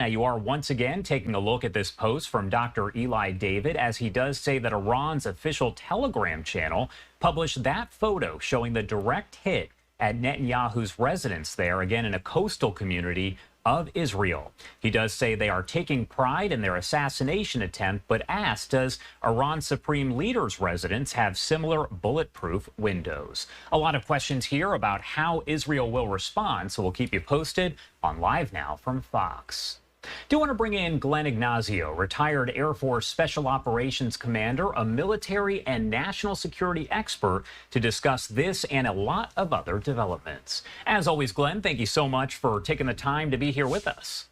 Now, you are once again taking a look at this post from Dr. Eli David, as he does say that Iran's official Telegram channel published that photo showing the direct hit at Netanyahu's residence there, again in a coastal community of Israel. He does say they are taking pride in their assassination attempt, but asks, does Iran's supreme leader's residence have similar bulletproof windows? A lot of questions here about how Israel will respond, so we'll keep you posted on Live Now from Fox. Do want to bring in Glenn Ignazio, retired Air Force Special Operations Commander, a military and national security expert, to discuss this and a lot of other developments. As always, Glenn, thank you so much for taking the time to be here with us.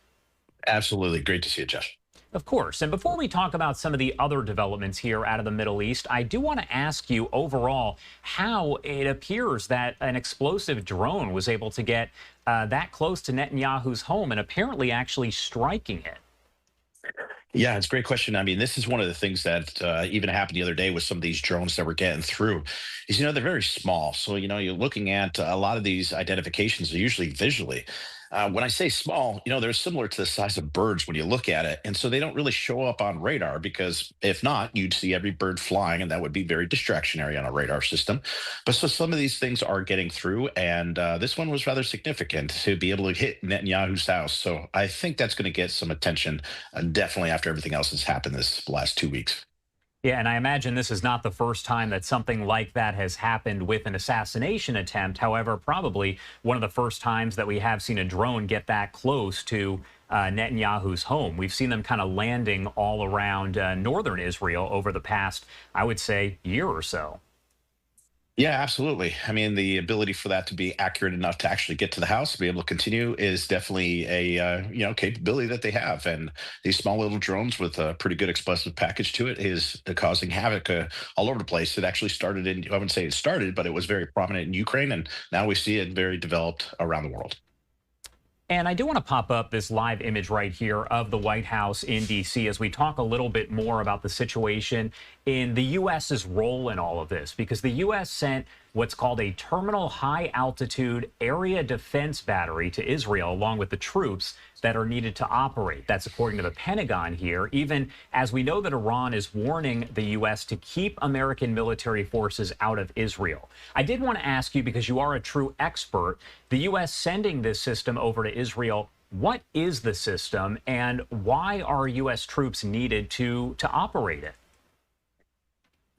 Absolutely. Great to see you, Jeff. Of course. And before we talk about some of the other developments here out of the Middle East, I do want to ask you overall how it appears that an explosive drone was able to get that close to Netanyahu's home and apparently actually striking it. Yeah, it's a great question. I mean, this is one of the things that even happened the other day with some of these drones that were getting through is, they're very small. So, you're looking at a lot of these identifications are usually visually. When I say small, they're similar to the size of birds when you look at it. And so they don't really show up on radar because if not, you'd see every bird flying and that would be very distractionary on a radar system. But so some of these things are getting through. And this one was rather significant to be able to hit Netanyahu's house. So I think that's going to get some attention, definitely after everything else has happened this last 2 weeks. Yeah, and I imagine this is not the first time that something like that has happened with an assassination attempt. However, probably one of the first times that we have seen a drone get that close to Netanyahu's home. We've seen them kind of landing all around northern Israel over the past, I would say, year or so. Yeah, absolutely. I mean, the ability for that to be accurate enough to actually get to the house, to be able to continue, is definitely a capability that they have. And these small little drones with a pretty good explosive package to it is causing havoc all over the place. It actually started in, I wouldn't say it started, but it was very prominent in Ukraine, and now we see it very developed around the world. And I do want to pop up this live image right here of the White House in D.C. as we talk a little bit more about the situation in the U.S.'s role in all of this, because the U.S. sent what's called a terminal high altitude area defense battery to Israel, along with the troops that are needed to operate. That's according to the Pentagon here, even as we know that Iran is warning the U.S. to keep American military forces out of Israel. I did want to ask you, because you are a true expert, the U.S. sending this system over to Israel, what is the system and why are U.S. troops needed to operate it?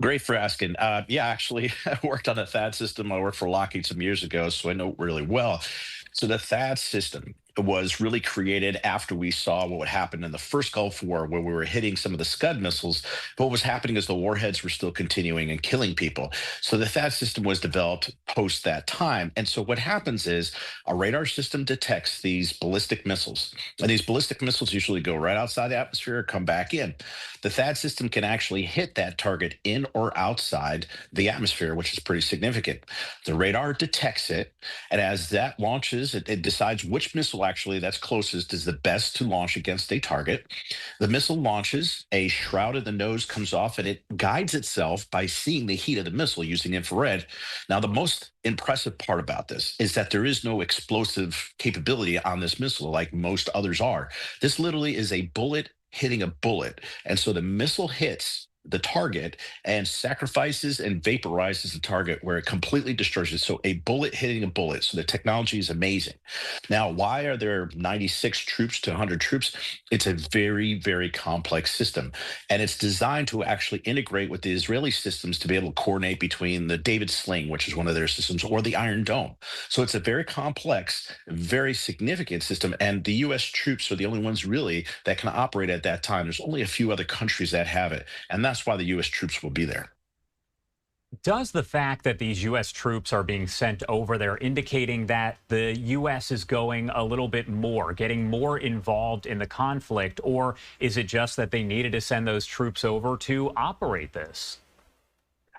Great for asking. Yeah, actually, I worked on a THAAD system. I worked for Lockheed some years ago, so I know it really well. So the THAAD system was really created after we saw what happened in the first Gulf War, where we were hitting some of the Scud missiles. But what was happening is the warheads were still continuing and killing people. So the THAAD system was developed post that time. And so what happens is a radar system detects these ballistic missiles. And these ballistic missiles usually go right outside the atmosphere, come back in. The THAAD system can actually hit that target in or outside the atmosphere, which is pretty significant. The radar detects it, and as that launches, it decides which missile actually that's closest is the best to launch against a target. The missile launches, a shroud of the nose comes off, and it guides itself by seeing the heat of the missile using infrared. Now, the most impressive part about this is that there is no explosive capability on this missile like most others are. This literally is a bullet hitting a bullet. And so the missile hits the target and sacrifices and vaporizes the target where it completely destroys it. So a bullet hitting a bullet. So the technology is amazing. Now, why are there 96 troops to 100 troops? It's a very, very complex system. And it's designed to actually integrate with the Israeli systems to be able to coordinate between the David Sling, which is one of their systems, or the Iron Dome. So it's a very complex, very significant system. And the US troops are the only ones really that can operate at that time. There's only a few other countries that have it. And that's why the U.S. troops will be there. Does the fact that these U.S. troops are being sent over there indicating that the U.S. is going a little bit more, getting more involved in the conflict, or is it just that they needed to send those troops over to operate this?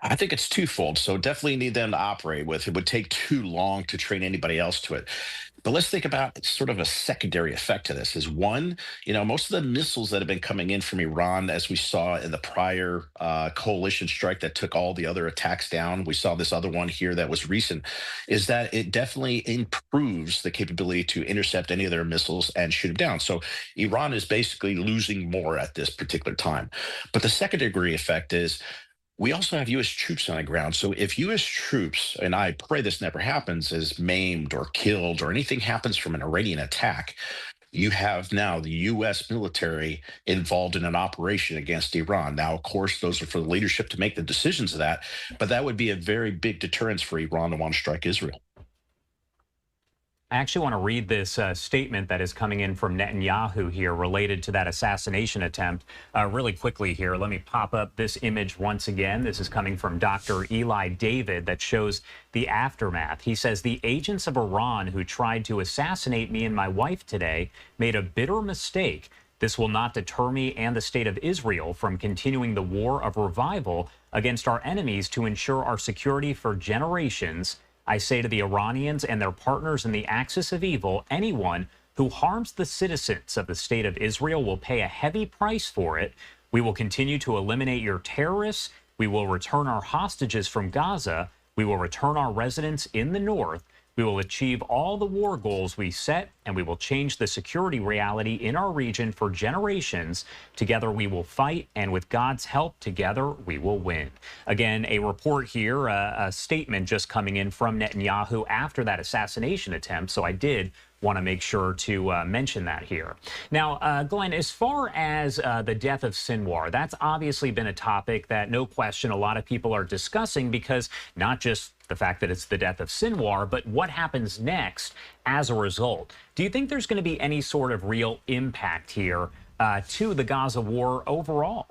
I think it's twofold. So definitely need them to operate with. It would take too long to train anybody else to it. But let's think about sort of a secondary effect to this is one, most of the missiles that have been coming in from Iran, as we saw in the prior coalition strike that took all the other attacks down, we saw this other one here that was recent, is that it definitely improves the capability to intercept any of their missiles and shoot them down. So Iran is basically losing more at this particular time. But the second degree effect is we also have U.S. troops on the ground. So if U.S. troops, and I pray this never happens, is maimed or killed or anything happens from an Iranian attack, you have now the U.S. military involved in an operation against Iran. Now, of course, those are for the leadership to make the decisions of that, but that would be a very big deterrence for Iran to want to strike Israel. I actually want to read this statement that is coming in from Netanyahu here related to that assassination attempt really quickly here. Let me pop up this image once again. This is coming from Dr. Eli David that shows the aftermath. He says, the agents of Iran who tried to assassinate me and my wife today made a bitter mistake. This will not deter me and the state of Israel from continuing the war of revival against our enemies to ensure our security for generations. I say to the Iranians and their partners in the axis of evil, anyone who harms the citizens of the state of Israel will pay a heavy price for it. We will continue to eliminate your terrorists. We will return our hostages from Gaza. We will return our residents in the north. We will achieve all the war goals we set, and we will change the security reality in our region for generations. Together we will fight, and with God's help, together we will win. Again, a report here, a statement just coming in from Netanyahu after that assassination attempt. So I did want to make sure to mention that here. Now, Glenn, as far as the death of Sinwar, that's obviously been a topic that no question a lot of people are discussing, because not just the fact that it's the death of Sinwar, but what happens next as a result. Do you think there's going to be any sort of real impact here to the Gaza war overall?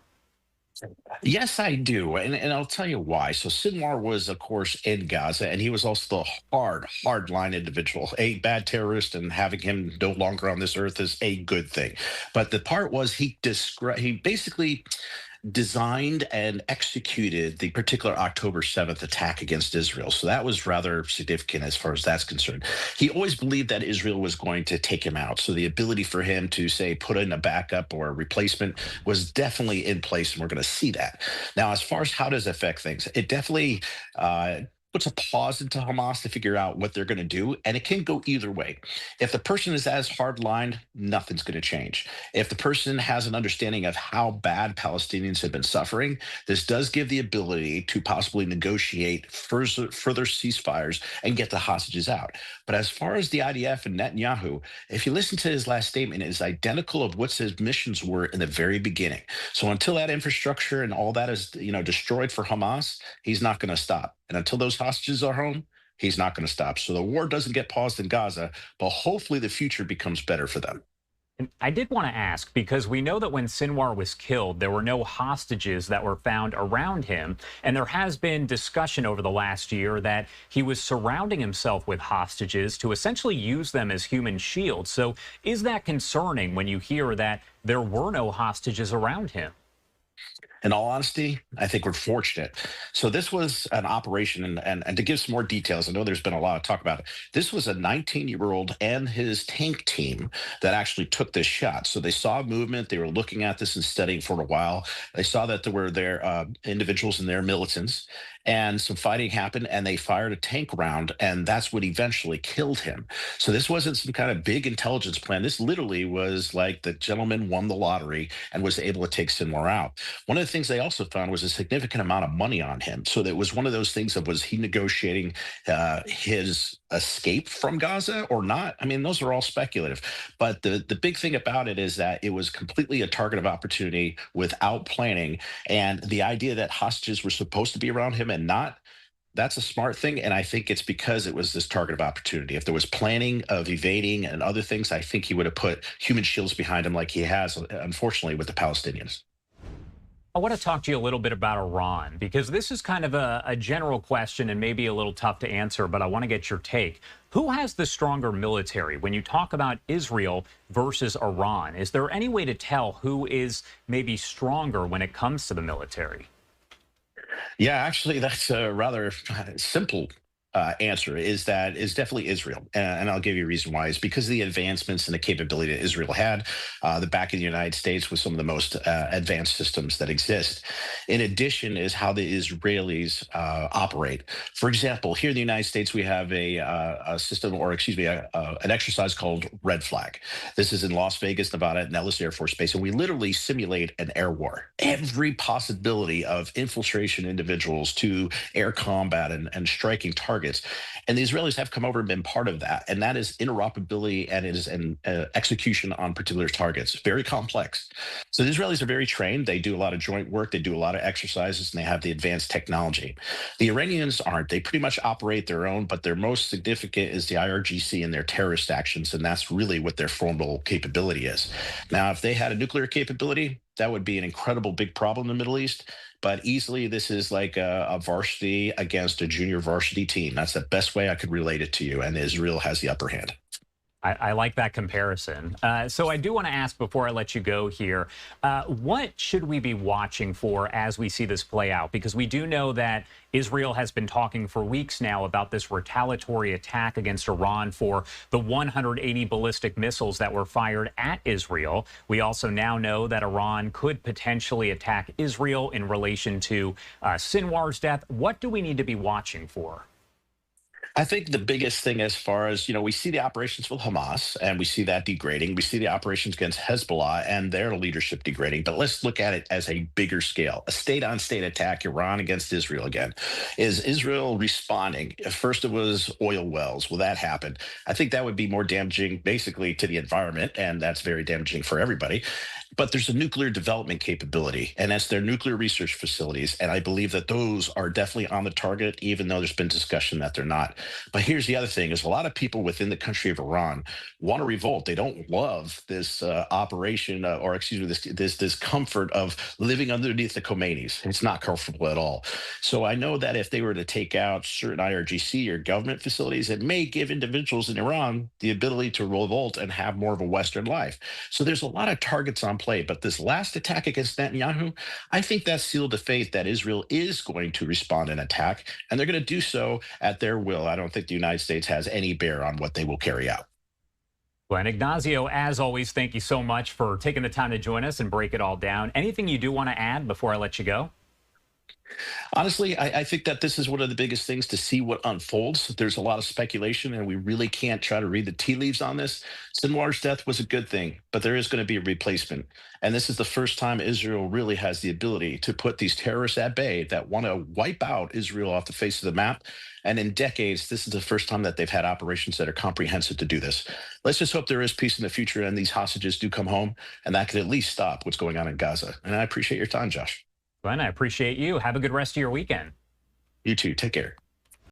Yes, I do. And I'll tell you why. So Sinwar was, of course, in Gaza, and he was also the hard line individual, a bad terrorist, and having him no longer on this earth is a good thing. But the part was he basically designed and executed the particular October 7th attack against Israel. So that was rather significant as far as that's concerned. He always believed that Israel was going to take him out. So the ability for him to, say, put in a backup or a replacement was definitely in place, and we're going to see that. Now, as far as how does it affect things, it definitely puts a pause into Hamas to figure out what they're going to do, and it can go either way. If the person is as hard-lined, nothing's going to change. If the person has an understanding of how bad Palestinians have been suffering, this does give the ability to possibly negotiate further ceasefires and get the hostages out. But as far as the IDF and Netanyahu, if you listen to his last statement, it is identical of what his missions were in the very beginning. So until that infrastructure and all that is, destroyed for Hamas, he's not going to stop. And until those hostages are home, he's not going to stop. So the war doesn't get paused in Gaza, but hopefully the future becomes better for them. And I did want to ask, because we know that when Sinwar was killed, there were no hostages that were found around him. And there has been discussion over the last year that he was surrounding himself with hostages to essentially use them as human shields. So is that concerning when you hear that there were no hostages around him? In all honesty, I think we're fortunate. So this was an operation, and to give some more details, I know there's been a lot of talk about it. This was a 19-year-old and his tank team that actually took this shot. So they saw movement. They were looking at this and studying for a while. They saw that there were individuals and their militants, and some fighting happened, and they fired a tank round, and that's what eventually killed him. So this wasn't some kind of big intelligence plan. This literally was like the gentleman won the lottery and was able to take Sinwar out. One of the things they also found was a significant amount of money on him. So that was one of those things of, was he negotiating his escape from Gaza or not? I mean, those are all speculative. But the big thing about it is that it was completely a target of opportunity without planning. And the idea that hostages were supposed to be around him and not, that's a smart thing. And I think it's because it was this target of opportunity. If there was planning of evading and other things, I think he would have put human shields behind him like he has, unfortunately, with the Palestinians. I want to talk to you a little bit about Iran, because this is kind of a general question and maybe a little tough to answer, but I want to get your take. Who has the stronger military when you talk about Israel versus Iran? Is there any way to tell who is maybe stronger when it comes to the military? Yeah, actually, that's a rather simple answer is definitely Israel, and I'll give you a reason why. Is because of the advancements and the capability that Israel had, the back in the United States with some of the most advanced systems that exist. In addition, is how the Israelis operate. For example, here in the United States, we have a system, or excuse me, an exercise called Red Flag. This is in Las Vegas, Nevada, at Nellis Air Force Base, and we literally simulate an air war. Every possibility of infiltration individuals to air combat and striking targets. And the Israelis have come over and been part of that. And that is interoperability and it is an execution on particular targets. Very complex. So the Israelis are very trained. They do a lot of joint work. They do a lot of exercises and they have the advanced technology. The Iranians aren't. They pretty much operate their own, but their most significant is the IRGC and their terrorist actions. And that's really what their formidable capability is. Now, if they had a nuclear capability, that would be an incredible big problem in the Middle East. But easily, this is like a varsity against a junior varsity team. That's the best way I could relate it to you. And Israel has the upper hand. I like that comparison. So I do want to ask before I let you go here, what should we be watching for as we see this play out? Because we do know that Israel has been talking for weeks now about this retaliatory attack against Iran for the 180 ballistic missiles that were fired at Israel. We also now know that Iran could potentially attack Israel in relation to Sinwar's death. What do we need to be watching for? I think the biggest thing, as far as, we see the operations with Hamas and we see that degrading. We see the operations against Hezbollah and their leadership degrading. But let's look at it as a bigger scale, a state on state attack, Iran against Israel again. Is Israel responding? At first, it was oil wells. Will that happen? I think that would be more damaging basically to the environment. And that's very damaging for everybody. But there's a nuclear development capability, and that's their nuclear research facilities. And I believe that those are definitely on the target, even though there's been discussion that they're not. But here's the other thing: is a lot of people within the country of Iran want to revolt. They don't love this operation, or excuse me, this comfort of living underneath the Khomeinis. It's not comfortable at all. So I know that if they were to take out certain IRGC or government facilities, it may give individuals in Iran the ability to revolt and have more of a Western life. So there's a lot of targets on play. But this last attack against Netanyahu, I think that sealed the fate that Israel is going to respond and attack, and they're going to do so at their will. I don't think the United States has any bear on what they will carry out. Well, and Ignazio, as always, thank you so much for taking the time to join us and break it all down. Anything you do want to add before I let you go? Honestly, I think that this is one of the biggest things to see what unfolds. There's a lot of speculation, and we really can't try to read the tea leaves on this. Sinwar's death was a good thing, but there is going to be a replacement. And this is the first time Israel really has the ability to put these terrorists at bay that want to wipe out Israel off the face of the map. And in decades, this is the first time that they've had operations that are comprehensive to do this. Let's just hope there is peace in the future and these hostages do come home, and that could at least stop what's going on in Gaza. And I appreciate your time, Josh. Glenn, I appreciate you. Have a good rest of your weekend. You too. Take care.